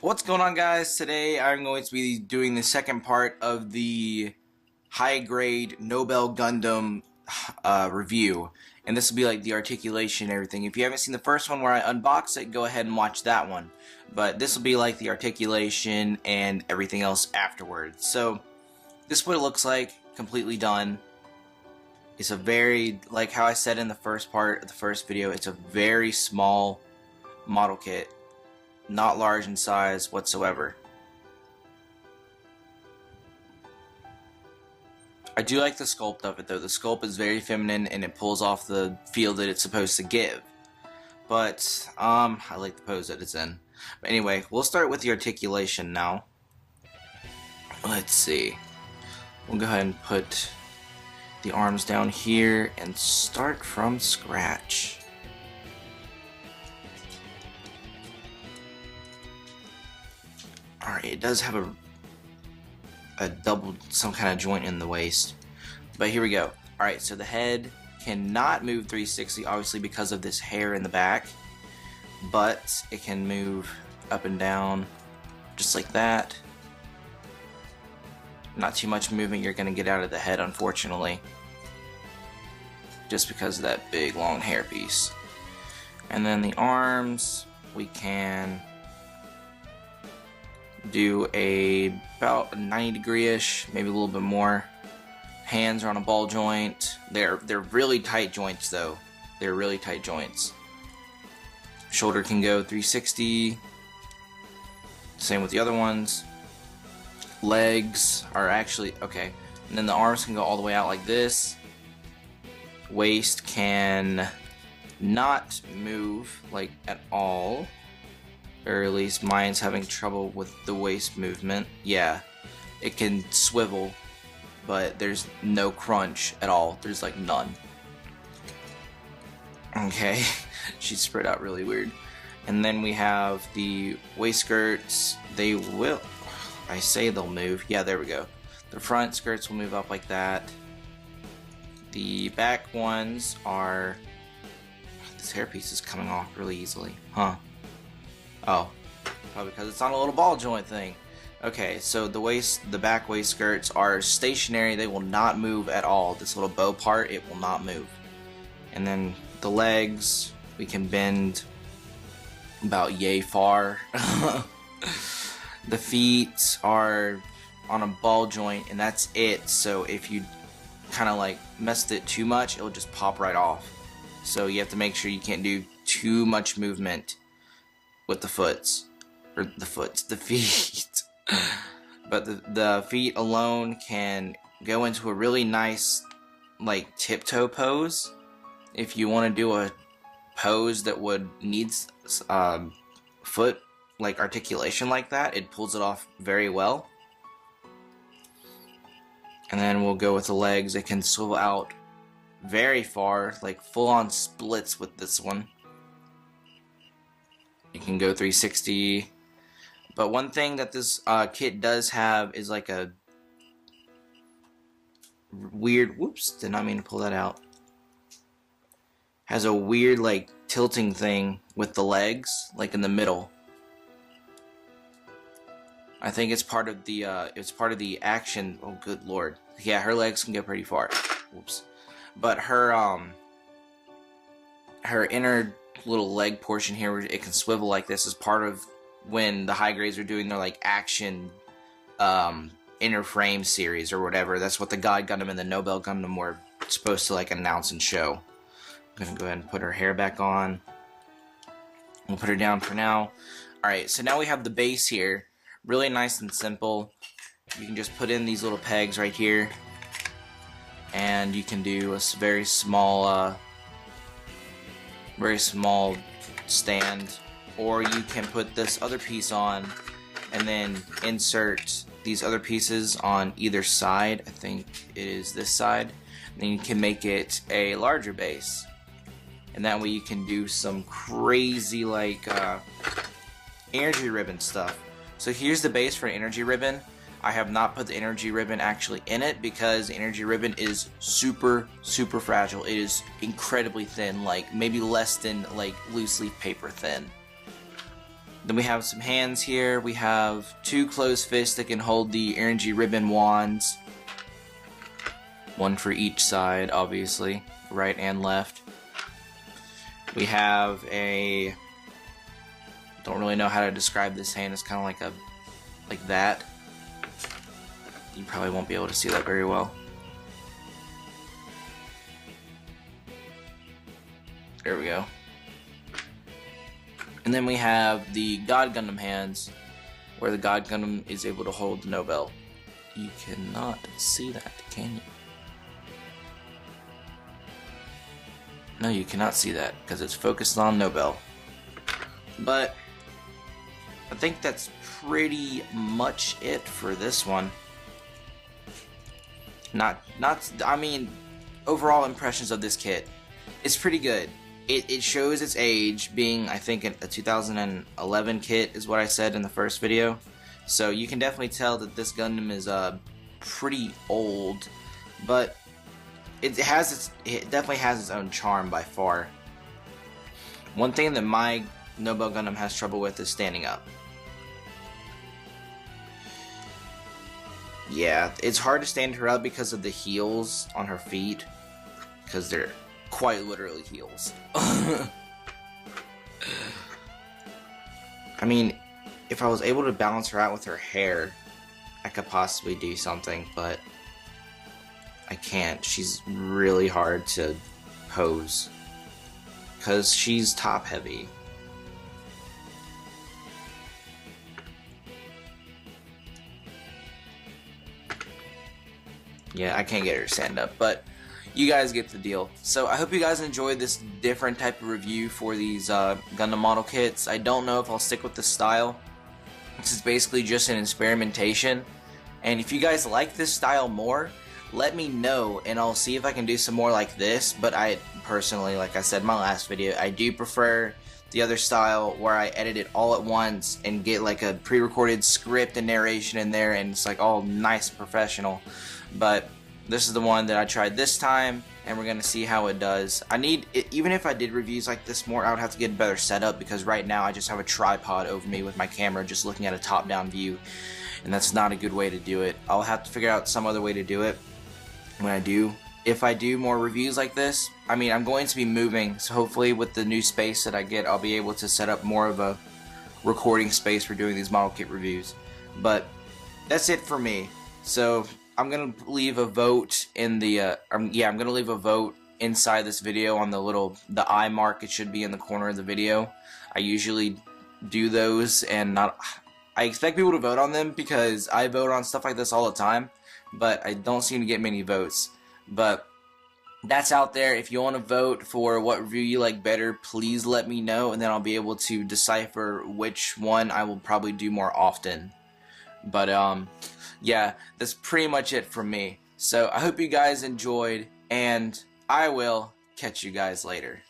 What's going on, guys? Today I'm going to be doing the second part of the high-grade Nobel Gundam review, and this will be like the articulation and everything. If you haven't seen the first one where I unbox it, go ahead and watch that one. But this will be like the articulation and everything else afterwards. So this is what it looks like, completely done. It's a very, like how I said in the first part of the first video, it's a very small model kit. Not large in size whatsoever. I do like the sculpt of it though. The sculpt is very feminine and it pulls off the feel that it's supposed to give. But I like the pose that it's in. But anyway, we'll start with the articulation now. Let's see. We'll go ahead and put the arms down here and start from scratch. Alright, it does have a double, some kind of joint in the waist. But here we go. Alright, so the head cannot move 360, obviously because of this hair in the back. But it can move up and down, just like that. Not too much movement you're going to get out of the head, unfortunately. Just because of that big, long hair piece. And then the arms, we can do about a 90 degree-ish, maybe a little bit more. Hands are on a ball joint. They're really tight joints though. They're really tight joints. Shoulder can go 360. Same with the other ones. Legs are actually okay. And then the arms can go all the way out like this. Waist can not move like at all. Or at least mine's having trouble with the waist movement. Yeah, it can swivel, but there's no crunch at all. There's like none. Okay, she's spread out really weird. And then we have the waist skirts. They will, I say they'll move. Yeah, there we go. The front skirts will move up like that. The back ones are, this hairpiece is coming off really easily, huh? Oh, probably because it's on a little ball joint thing. Okay, so the back waist skirts are stationary. They will not move at all. This little bow part, it will not move. And then the legs, we can bend about yay far. The feet are on a ball joint, and that's it. So if you kind of like messed it too much, it'll just pop right off. So you have to make sure you can't do too much movement with the feet. But the feet alone can go into a really nice like tiptoe pose. If you want to do a pose that would needs foot like articulation like that, it pulls it off very well. And then we'll go with the legs. It can swivel out very far, like full on splits with this one. You can go 360, but one thing that this kit does have is like a weird, whoops, did not mean to pull that out, has a weird like tilting thing with the legs, like in the middle. I think it's part of the action. Oh good lord, yeah, her legs can go pretty far. Whoops. But her inner little leg portion here where it can swivel like this is part of when the high grades are doing their like action inner frame series or whatever. That's what the G Gundam and the Nobell Gundam were supposed to like announce and show. I'm gonna go ahead and put her hair back on. We'll put her down for now. Alright, so now we have the base here. Really nice and simple. You can just put in these little pegs right here, and you can do a very small stand, or you can put this other piece on and then insert these other pieces on either side. I think it is this side. And then you can make it a larger base, and that way you can do some crazy like energy ribbon stuff. So here's the base for an energy ribbon. I have not put the energy ribbon actually in it because the energy ribbon is super fragile. It is incredibly thin, like maybe less than like loose leaf paper thin. Then we have some hands here. We have 2 closed fists that can hold the energy ribbon wands. 1 for each side, obviously, right and left. We have a, don't really know how to describe this hand. It's kind of like that. You probably won't be able to see that very well. There we go. And then we have the God Gundam hands, where the God Gundam is able to hold the Nobel. You cannot see that, can you? No, you cannot see that, because it's focused on Nobel. But I think that's pretty much it for this one. I mean, overall impressions of this kit. It's pretty good. It shows its age, being, I think, a 2011 kit is what I said in the first video. So you can definitely tell that this Gundam is pretty old, but it definitely has its own charm by far. One thing that my Nobel Gundam has trouble with is standing up. Yeah, it's hard to stand her up because of the heels on her feet, because they're quite literally heels. I mean, if I was able to balance her out with her hair, I could possibly do something, but I can't. She's really hard to pose, because she's top heavy. Yeah, I can't get her to stand up, but you guys get the deal. So I hope you guys enjoyed this different type of review for these Gundam model kits. I don't know if I'll stick with this style. This is basically just an experimentation. And if you guys like this style more, let me know and I'll see if I can do some more like this. But I personally, like I said in my last video, I do prefer the other style where I edit it all at once and get like a pre-recorded script and narration in there, and it's like all nice and professional. But this is the one that I tried this time, and we're gonna see how it does. Even if I did reviews like this more, I would have to get a better setup, because right now I just have a tripod over me with my camera just looking at a top-down view, and that's not a good way to do it. I'll have to figure out some other way to do it when I do. If I do more reviews like this, I mean, I'm going to be moving, so hopefully with the new space that I get, I'll be able to set up more of a recording space for doing these model kit reviews. But that's it for me. So I'm gonna leave a vote in the I'm gonna leave a vote inside this video on the eye mark. It should be in the corner of the video. I usually do those, and I expect people to vote on them because I vote on stuff like this all the time, but I don't seem to get many votes. But that's out there. If you want to vote for what review you like better, please let me know, and then I'll be able to decipher which one I will probably do more often. But yeah, that's pretty much it from me. So I hope you guys enjoyed, and I will catch you guys later.